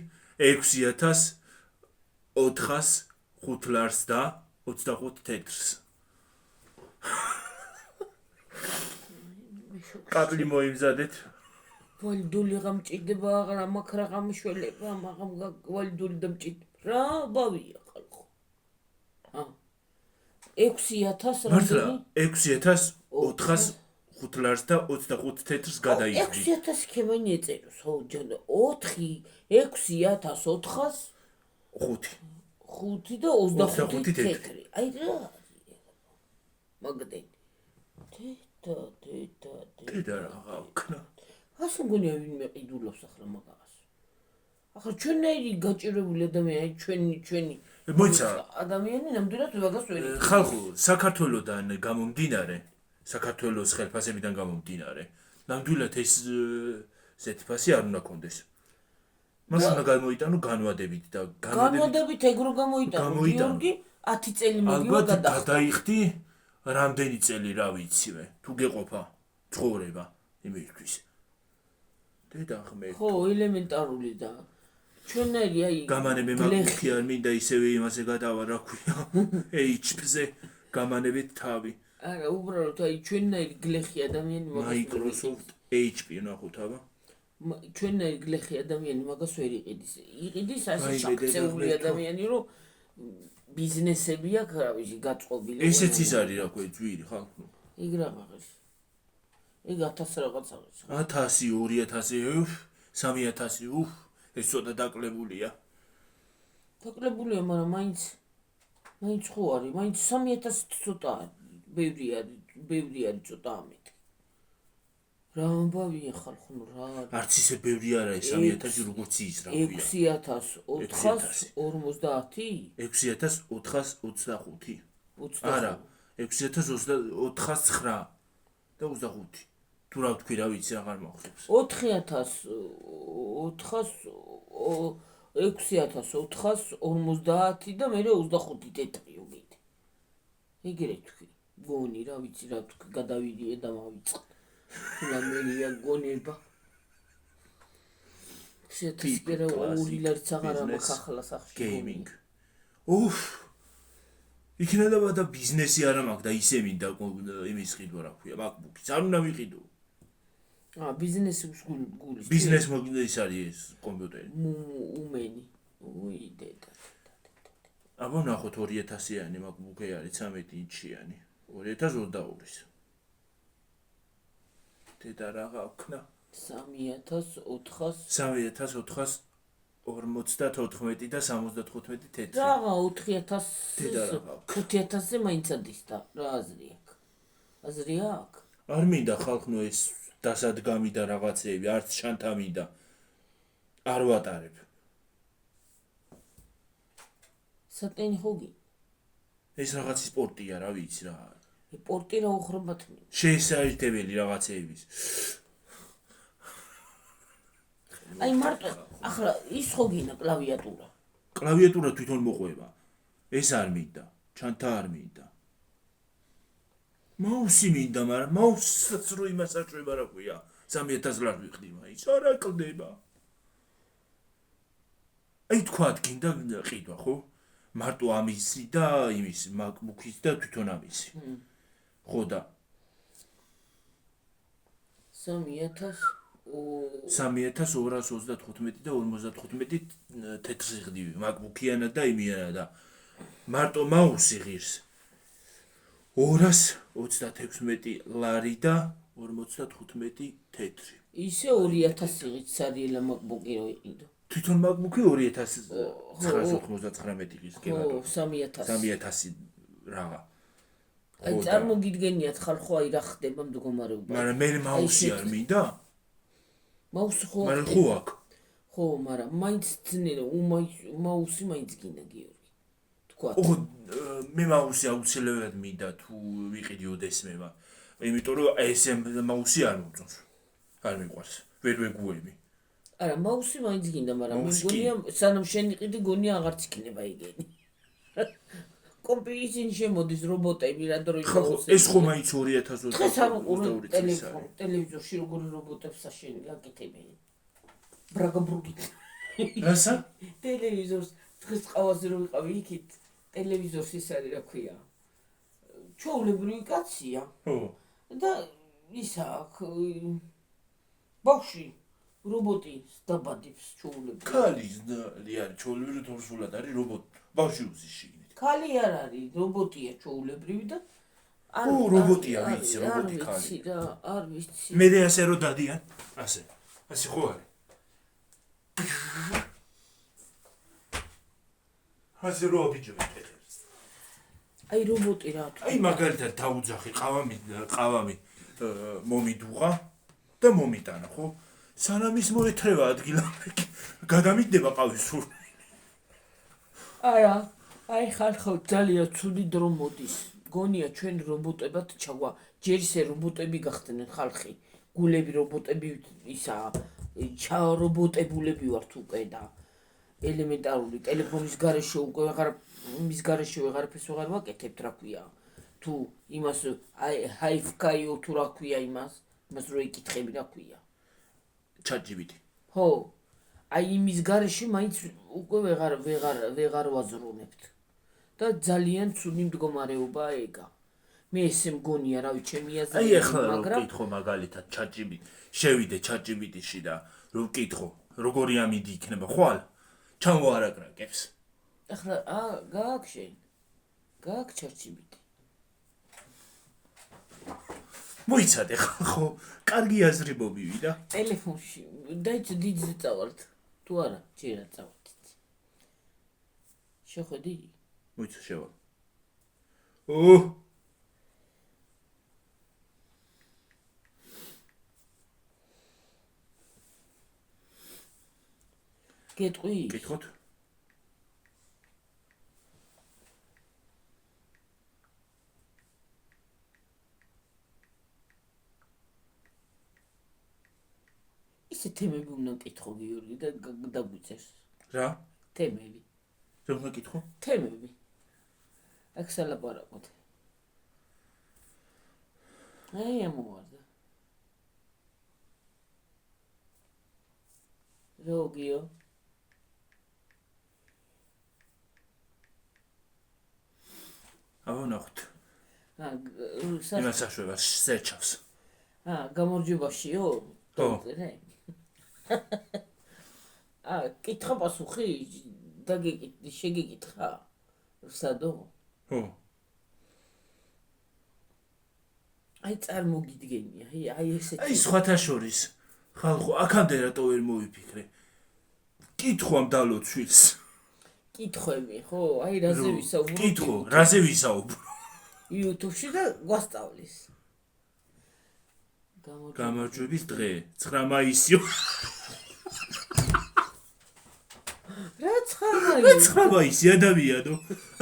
6405 ლარს და 25 თეთრს კაბლი მოიმზადეთ ვალდული გამჭირდება აღარა მაქრა გამშველება მაგამ ვალდული დამჭირდება რა ბავია ხალხო 6000 მართლა 6405 ლარს და 25 თეთრს გადაიხდი 6000 ქემანი ეწეროს ხო ჯანო 6400 5 და 25 თეთრი აი რა მაგდენ დედა რა ხნა ასე მგონია ვინმე ყიდულობს ახლა მაგას ახლა ჩვენნაირი გაჭირებული ადამიანი ჩვენი მოიცა ადამიანი ნამდვილად მაგას ვერ იღებს ხალხო საქართველოსდან გამომდინარე საქართველოს ხელფასებიდან გამომდინარე ნამდვილად ეს ზეთფასი არ უნდა კონდეს მას უნდა გამოიტანო განვადებით და განვადებით ეგრო გამოიტანო გიორგი 10 წელი მოგივა გადაიხდი რამდენი წელი რა ვიცი მე თუ გეყოფა ცხოვრება იმისთვის დედა ხმე ხო ელემენტარული და ჩვენნაირი აი გამანები მაგიხი არ მინდა ისევე იმაზე გადავა რა ქვია HP-ზე გამანებით თავი არა უბრალოდ აი ჩვენნაირი გლეხი ადამიანი Microsoft HP ნახოთ აბა ჩვენნაირი გლეხი ადამიანი მაგას ვერ იყიდის ასე შაქცეული ადამიანი რომ ბიზნესები აქვს რა ვიცი გაწყობილი ესეც ის არის რა ქვია ძვირი ხალხო ეგ რაღაც ეგ 1000 რაღაცა 1000 2000 3000 ეს ცოტა დაკლებულია მაგრამ მაინც ხო არის მაინც 3000 ცოტა ბევრი არის ცოტა ამით რა ამბავია ხალხო რა არც ისე ბევრი არა ეს 3000 როგორც ის რა ქვია 6425 არა 6429 და 25 თუ რა ვთქვი რა ვიცი აღარ მახსოვს 6450 და მე 25 თეთრი უკეთ ეგრე თქვი გონი რა ვიცი რა თქვი გადავიდიე და მავიწყე ნამდვილია გონება შეიძლება ორი ლარიც აღარ მაქვს ახლა სახში გეიმინგ იქნებოდა და ბიზნესი არ მაქვს და ისე მინდა იმის ყიდვა რა ქვია MacBook-იც არ უნდა ვიყიდო ბიზნესი გულის ბიზნეს მოგინდა ის არის ეს კომპიუტერი უმენი უი დედა აბა ნახოთ 2000-იანი MacBook-ი არის 13 ინჩიანი 2022-ის დედა რა გავქნა 3400 34 და 75 თეთრი რა 4000-ზე მაინც ადის და რა აზრი აქვს არ მინდა ხალხნო ეს დასადგამი და რაღაცეები არც შანთა მინდა არ ვატარებ სატენი ხოგი ეს რაღაც სპორტია რა ვიცი რა პორტი რა უხრობათ შეესაერთებელი რაღაცეების აი მარტო ახლა ის ხო გინა კლავიატურა თვითონ მოყვება ეს არ მინდა ჩანთა არ მინდა მაუსი მინდა მაგრამ მაუსსაც რო იმას აჭვება რა ქვია 3000 ლარი ვიხდი მაინც არა კლდება აი თქვათ გინდა ყიდვა ხო? მარტო ამისი და იმის MacBook-ის და თვითონ ამისი. ხო და 3235 და 55 თეთრი სიღრმე MacBook-იანა და იმიანა და მარტო მაუსი ღირს 236 ლარი და 55 თეთრი. ისე 2000 ღირს სარიელა MacBook-ი რო იყიდო. თვითონ MacBook-ი 2999 ღირს კილო. 3000 რაღა. აი წარმოგიდგენიათ ხალხო აი რა ხდება მდგომარეობა. მაგრამ მე მაუსი არ მინდა? მაუსი ხო? მაგრამ ხო აქ. ხო, მაგრამ მაინც ძნელი, მაუსი მაინც გინდა გიორგი. თქვა. ხო, მე მაუსი აუცილებლად მინდა თუ ვიყიდი ოდესმემა. იმიტომ რომ ეს მაუსი არ მომწონს. არ მიყვარს. ვერ ვეგუები. არა, მაუსი მაინც გინდა, მაგრამ მე გონია სანამ შენ იყიდი გონია აღარც იქნება იგენი. კომპიუტერში შემოდის რობოტები რა დრო იყოს. ეს ხო მაინც 2022 წელს ტელევიზორში როგორი რობოტებს აშენი გაკეთებენ. ბრაგაბრუგი. რასა? ტელევიზორს დღეს ყავაზე რო ვიყავი იქით ტელევიზორს ის არის რა ქვია. ჩაულებრივი კაცია. ხო. და ისა ბავში რობოტი დაბადებს ჩაულებრივი. ქალი არის ჩაულებრივი თორსულად არის რობოტი. ბავში უზიში. ქალი არ არის, რობოტია ჩაულებრივი და ო რობოტია ვიცი, რობოტი ქალი. არ ვიცი. მე ასე რო დადიან, ასე ხო არის. ასე რო აბიჯები პეტერს. აი რობოტი რა თქმა. აი მაგალითად დაუძახი ყავამი მომიდუღა და მომიტანა, ხო? სანამ ის მოეთრევა ადგილამდე, გადამიდება ყავის სულ. არა. აი ხალხო ძალიან ცუდი დრო მოდის. გონია ჩვენ რობოტებად ჩაგვა. ჯერ ისე რობოტები გახდნენ ხალხი. გულები რობოტები ისა ჩარობოტებულები ვართ უკვე და ელემენტარული ტელეფონის გარეშე უკვე მის გარეშე ვეღარაფერს ვეღარ ვაკეთებთ რა ქვია. თუ იმას ჰაიფკაიო თუ რა ქვია იმას რო იკითხები რა ქვია. ChatGPT. ხო. აი იმის გარეშე მაინც უკვე ვეღარ ვაზრუნებთ. და ძალიან ცუდი მდგომარეობაა ეგა. მე ესე მგონია, რავი, ჩემი აზრით, აი ახლა რომ ვკითხო მაგალითად ChatGPT, შევიდე ChatGPT-ში და რომ ვკითხო, როგორი ამინდი იქნება ხვალ? ჩამოარაგრაკებს. ახლა გააქვს შენ. გააქვს ChatGPT. მოიცადე ხო? კარგი აზრი მომივიდა. ტელეფონში დაიწყე დიდზე წავალთ. თუ არა, ჯერა წავალთ. შეხედი? მოიცა შევალ. გეტყვი? გითხოთ. ისე თემები უნდა მკითხო გიორგი და დაგვიწერს. რა? თემები. რა უნდა მკითხო? თემები. აქ სალაპარაკოთ. აი ამოვარდა. როგორია? ვნახოთ. სა იმას აშვებას სერჩავს. გამარჯობაშიო? ხო. კითხა პასუხი? შეგეკითხა? სადო? ხო. აი წარმოგიდგენია, აი ესეთი. აი სხვათა შორის ხალხო აქამდე რატო ვერ მოვიფიქრე? კითხო ამ დალო ცვილს. კითხვები, ხო? აი რაზე ვისაუბრო? კითხო, რაზე ვისაუბრო? YouTube-ში და გვასწავლის. გამარჯვების დღე 9 მაისიო. რა 9 მაისი? 9 მაისი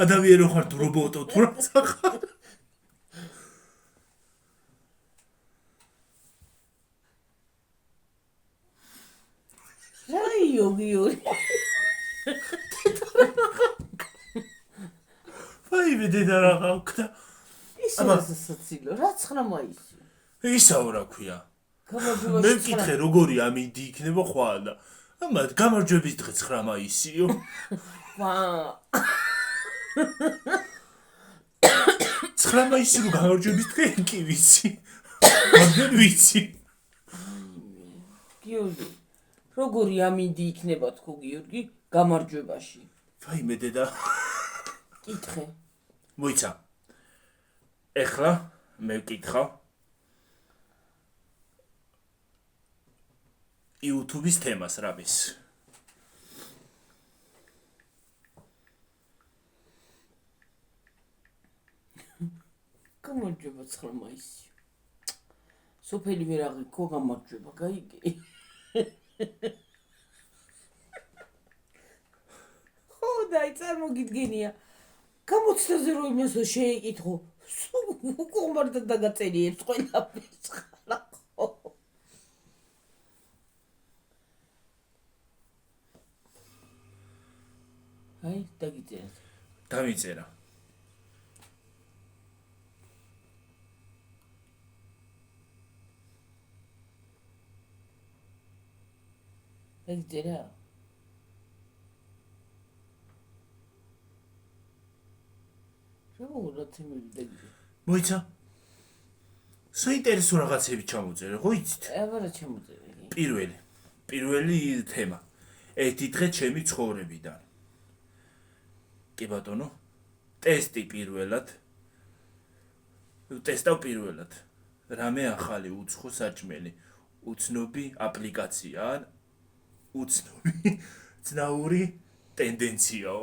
ადამიანო ხარ თუ რობოტო თუ რა ხარ? რა იოგი? აი მე დედა რა გავქდა. აბა საცილო, რა 9 მაისი? ისაო რა ქვია. გამარჯვებაში. მე მკითხე როგორი ამინდი იქნება ხვალ და ამათ გამარჯვების დღე 9 მაისიო. ვა 9 მაისი რო გამარჯვების დღე კი ვიცი. მაგრამ ვიცი. გიორგი, როგორი ამინდი იქნება თქო გიორგი გამარჯვებაში? ვაიმე დედა. კითხე. მოიცა. ეხლა მე ვკითხავ. YouTube-ის თემას რამის. გამარჯვება 9 მაისი. სოფელი ვერ აღიქო გამარჯვება, გაიგე. ხო, დაი წარმოგიდგენია. გამოცდაზე რო იმასო შეეკითხო. უკუღმარდა დაგაწერიებს ყველაფერს ხალხო. აი, დაგიწერეთ. დავიწერა. დაგიწერა. რა თემები დაგიწერე. მოიცა. საინტერესო რაღაცები ჩამოწერე, ხო იცით? აბა რა ჩამოწერე? პირველი თემა. ერთი დღე ჩემი ცხოვრებიდან. კი ბატონო. ტესტი პირველად. ტესტავ პირველად. რამე ახალი უცხო საჭმელი. უცნობი აპლიკაცია ან უცნობი ძნაური ტენდენციაო.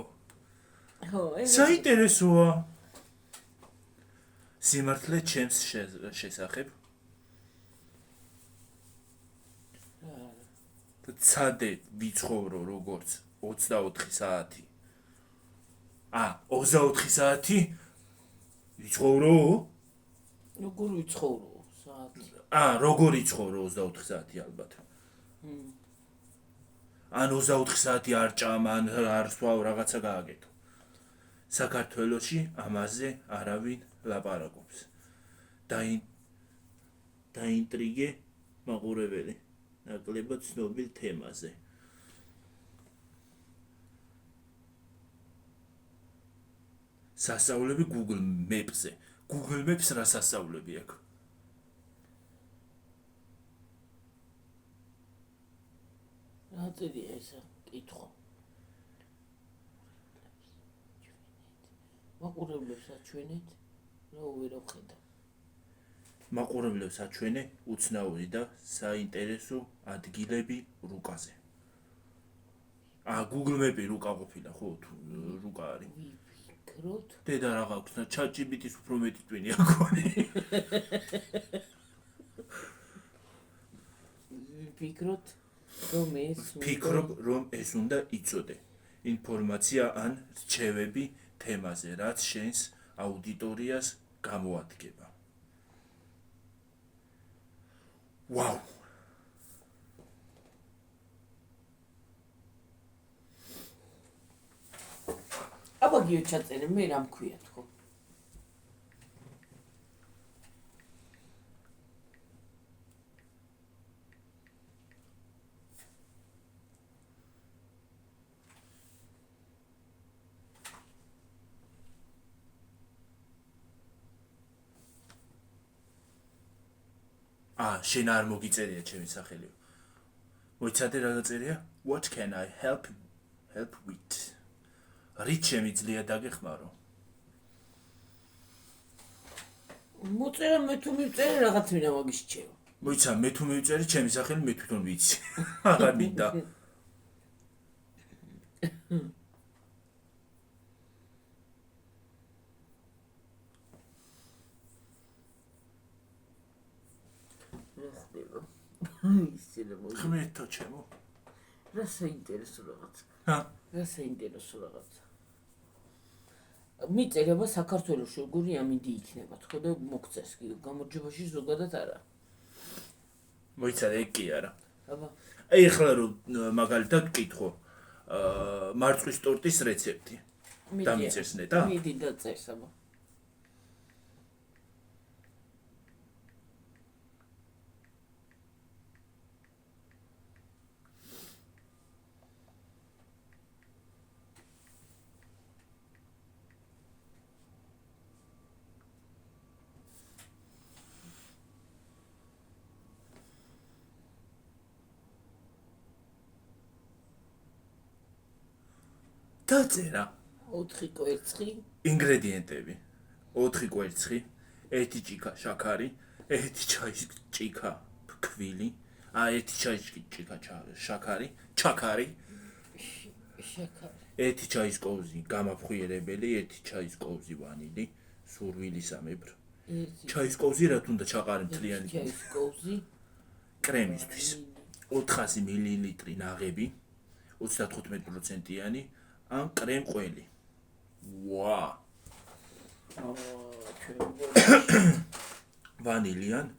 ხო, საინტერესოა. სიმართლე ჩემს შესახებ. ცადე ვიცხოვრო როგორც 24 საათი. 24 საათი ვიცხოვრო? როგორ ვიცხოვრო საათი? როგორ იცხოვრო 24 საათი ალბათ. ან 24 საათი არ ჭამ, ან არ სვავ რაღაცა გააკეთო. საქართველოში ამაზე არავინ ლაპარაკობს. დაინტრიგე მაყურებელი ნაკლებად ცნობილ თემაზე. სასწაულები Google Maps-ზე. Google Maps რა სასწაულები აქვს? რა წერია ესა? კითხო. მაყურებლებს აჩვენეთ, რა ვერ ვხედავ. მაყურებლებს აჩვენე უცნაური და საინტერესო ადგილები რუკაზე. Google Maps-ი რუკა ყოფილა, ხო? რუკა არის. ვიფიქროთ. დედა რა გაქვს? ChatGPT-ს უფრო მეტი ტვინი აქვს. ვფიქრობ, რომ ეს უნდა იცოდე. ინფორმაცია ან რჩევები თემაზე, რაც შენს აუდიტორიას გამოადგება. ვაუ! აბა გიო ჩაწერე, მე რა მქვია თქო. შენ არ მოგიწერია ჩემი სახელი. მოიცადე რა დაწერია? What can I help with? რით შემიძლია დაგეხმარო? მოწერა მე თუ მივწერე რაღაც ვინა მაგისჩეო. მოიცა მე თუ მივწერე ჩემი სახელი მე თვითონ ვიცი. აღარ მინდა. ხმეთო ჩემო. რა საინტერესო რაღაცა. რა საინტერესო რაღაცა. მიწერება საქართველოს როგორი ამინდი იქნება, თქო და მოგწეს კი გამარჯვებაში ზოგადად არა. მოიცადე ეგ კი არა. აბა. აი ახლა რომ მაგალითად ვკითხო, მარწყვის ტორტის რეცეპტი. დამიწერს ნეტა? მიდი დაწერს აბა. დაწერა 4 კვერცხი ინგრედიენტები 4 კვერცხი 1 ჭიქა შაქარი 1 ჩაის ჭიქა ფქვილი 1 ჩაის ჭიქა შაქარი ჩაქარი 1 ჩაის კოვზი გამაფხვიერებელი 1 ჩაის კოვზი ვანილი სურვილისამებრ ჩაის კოვზი რა თუნდა ჩაყარი მთლიანი ჩაის კოვზი კრემისთვის 400 მილილიტრი ნაღები 35%-იანი ან კრემ ყველი ვა ვანილიან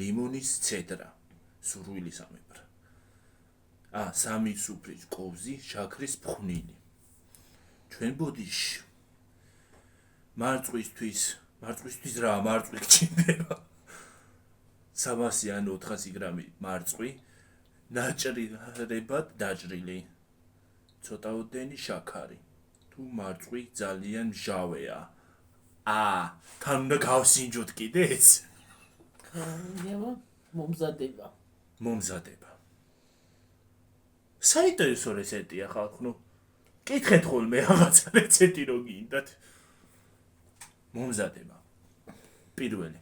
ლიმონის ცედრა სურვილისამებრ 3 სუფრის კოვზი შაქრის ფხვნილი ჩვენ ბოდიში მარწყვისთვის რა მარწყვი გჭირდება 300 ან 400 გრამი მარწყვი ნაჭრებად დაჭრილი ცოტაოდენი შაქარი თუ მარწყვი ძალიან მჟავეა თან უნდა გავსინჯოთ კიდე ეს მომზადება საინტერესო რეცეპტია ხალხო კითხეთ ხოლმე რაღაცა რეცეპტი რო გინდათ მომზადება პირველი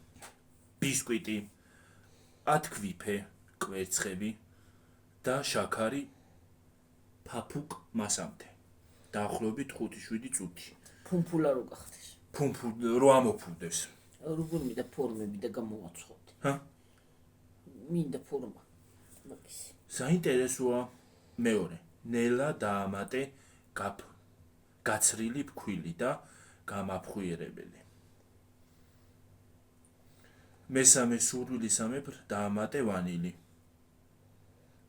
ბისკვიტი 10 ქვიფე კვერცხები და შაქარი ფაფუკ მასამდე დაახლოებით 5-7 წუთი ფუმფულა რო გახდეს რო ამოფუდეს როგორ მინდა ფორმები და გამოვაცხოთ მინდა ფორმა მაგის საინტერესოა მეორე ნელა დაამატე გაცრილი ფქვილი და გამაფხვიერებელი მესამე სურვილისამებრ დაამატე ვანილი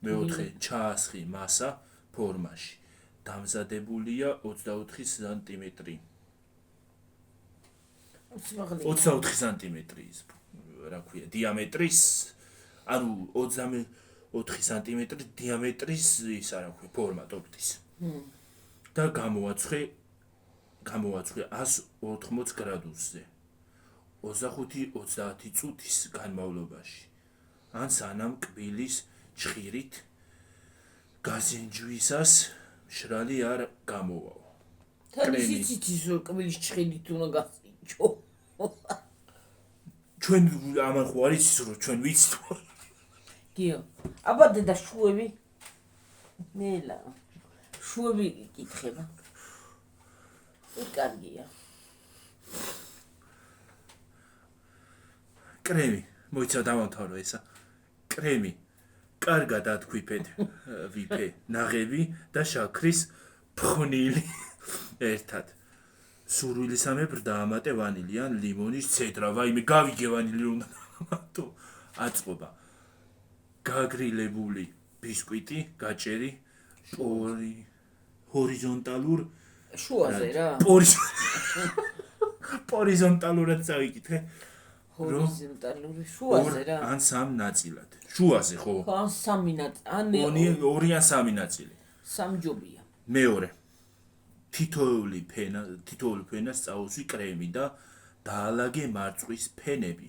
მეოთხე ჩაასხი მასა ფორმაში დამზადებულია 24 სანტიმეტრი 24 სანტიმეტრის რა ქვია დიამეტრის ანუ 24 სანტიმეტრი დიამეტრის ის რა ქვია ფორმა ტორტის და გამოაცხე 180 გრადუსზე 25-30 წუთის განმავლობაში ან სანამ კბილის ჭხირით გაზინჯვისას მშრალი არ გამოვაო თან ისიც რომ კბილის ჭხირით უნდა გაზინჯო ჩვენ ამან ხო არის ის რომ ჩვენ ვიცით დიო აბა დედა შუები ნელა შუები იკითხება კარგია კრემი მოიცა დავამთავრო ესა კრემი კარგად ათქვიფეთ ვიფე ნაღები და შაქრის ფხვნილი ერთად სურვილისამებრ დაამატე ვანილი ან ლიმონის ცედრა ვაიმე გავიგე ვანილი რომ დამატო აწყობა გაგრილებული ბისკვიტი გაჭერი ჰორიზონტალურ შუაზე რა ჰორიზონტალურად წავიკითხე ჰორიზონტალური შუაზე რა ან 3 ნაწილად შუაზე ხო ან 3 ნაწილი ან 2 ან 3 ნაწილი სამჯობია მეორე თითოეული ფენა სწავლსვი კრემი და დაალაგე მარწვის ფენები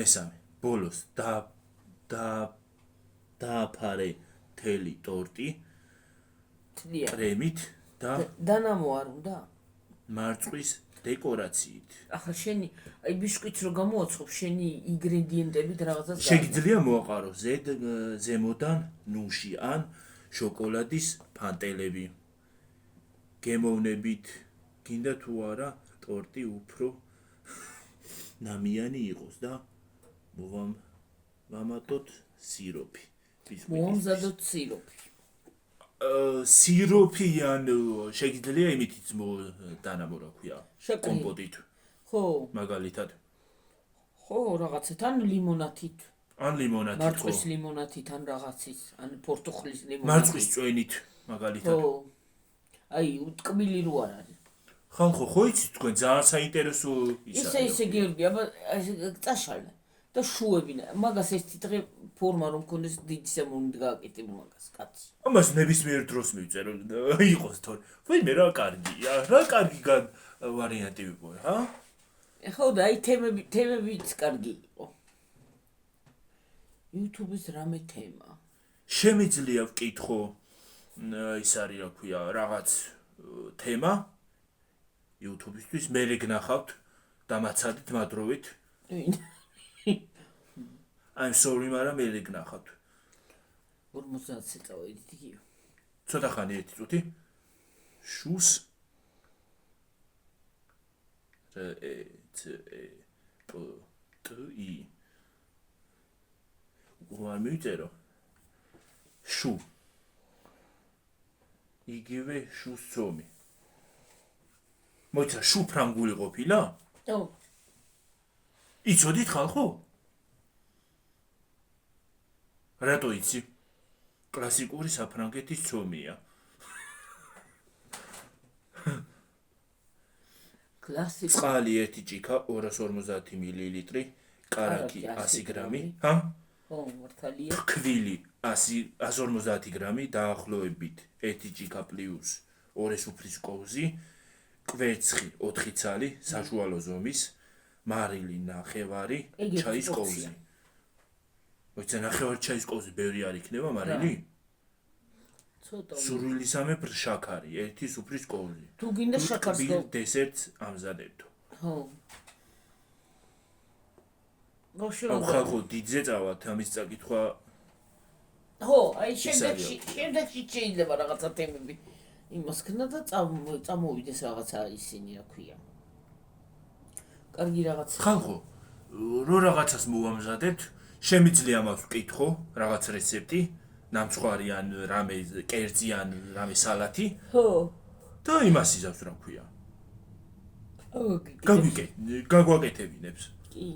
მესამე ბოლოს დააფარე თელი ტორტი კრემით და დანამო არ უნდა მარწვის დეკორაციით ახლა შენი აი ბისკვიტს რო გამოაცხობ შენი ინგრედიენტებით რაღაცას შეგიძლია მოაყარო ზემოდან ნუში ან შოკოლადის ფანტელები გემოვნებით გინდა თუ არა ტორტი უფრო ნამიანი იყოს და მოვამატოთ სიროფი მომზადოთ სიროფი სიროფი ან შეგიძლია იმითიც დანამო რა ქვია კომპოტით ხო მაგალითად ხო რაღაცა თან ლიმონათით ან ლიმონათით მარწვის ლიმონათით ან რაღაცის ან პორტოხლის ლიმონათით მარწვის წვენით მაგალითად ხო აი უტკბილი რო არ არის ხალხო ხო იცით თქვენ ძალიან საინტერესო ისე გიორგი აბა წაშალე და შუებინა მაგას ერთი დღე ფორმა რომ მქონდეს დიდი სამონით გააკეთებ მაგას კაცი ამას ნებისმიერ დროს მივწერო იყოს თორე ვინმე რა კარგია რა კარგი ვარიანტი ვიყო რა ხო და აი თემებიც კარგი იყო YouTube-ის რამე თემა შემიძლია ვკითხო ის არის რა ქვია რაღაც თემა YouTube-ისთვის მე გნახავთ დამაცადით მადროვით I'm sorry მაგრამ მე გნახავთ 50 წავედით იგივე ცოტა ხანი ერთი წუთი შუს T-E უარ მიწერო შუ იგივე შუს ცომი მოიცა შუ ფრანგული ყოფილა? ო იცოდით ხალხო? რატო იცი? კლასიკური საფრანგეთის ცომია წყალი 1 ჭიქა 250 მილილიტრი კარაქი 100 გრამი მართალია ფქვილი 150 გრამი დაახლოებით 1 ჭიქა პლუს 2 სუფრის კოვზი კვერცხი 4 ცალი საშუალო ზომის მარილი ნახევარი ჩაის კოვზი მოიცა ნახევარი ჩაის კოვზი ბევრი არ იქნება მარილი? ცოტა სურვილისამებრ შაქარი 1 სუფრის კოვზი თუ გინდა შაქარს დესერტს ამზადებდო ხო ხალხო დიდზე წავათ ამის წაკითხვა ხო აი შემდეგში შეიძლება რაღაცა თემები იმას ქნა და წამოვიდეს რაღაცა ისინი რა ქვია კარგი რაღაცა ხალხო რო რაღაცას მოვამზადებთ შემიძლია მაქვს ვკითხო რაღაც რეცეპტი ნამცხვარი ან რამე კერძი ან რამე სალათი ხო და იმას იზავს რა ქვია გაგვაკეთებინებს კი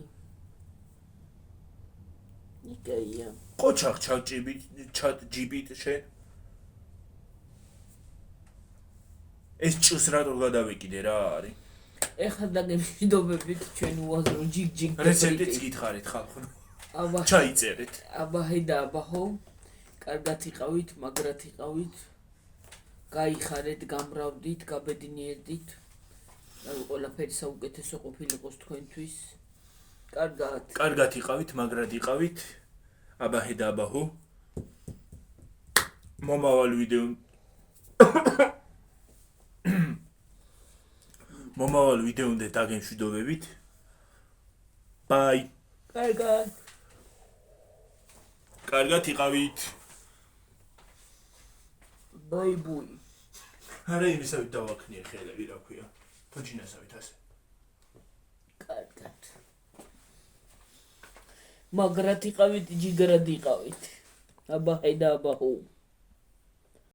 იკაია ყოჩახ ჩატ ჯიბიტ შენ ეს ჭს რატო გადავეკიდე რა არის ეხლა დაგემშვიდობებით ჩვენ უაზრო ჯიგ რეცეპტიც გითხარით ხალხო ჩაიწერეთ აბაჰე და აბაჰო კარგად იყავით მაგრად იყავით გაიხარეთ გამრავდით გაბედნიერდით ყველაფერი საუკეთესო ყოფილიყოს თქვენთვის კარგად იყავით მაგრად იყავით აბაჰე და აბაჰო მომავალ ვიდეომდე დაგემშვიდობებით ბაი კარგად იყავით ბაი ბუი არა იმისავით დავაქნიე ხელები რა ქვია თოჯინასავით ასე კარგად მაგრად იყავით ჯიგრად იყავით აბაჰე და აბაჰო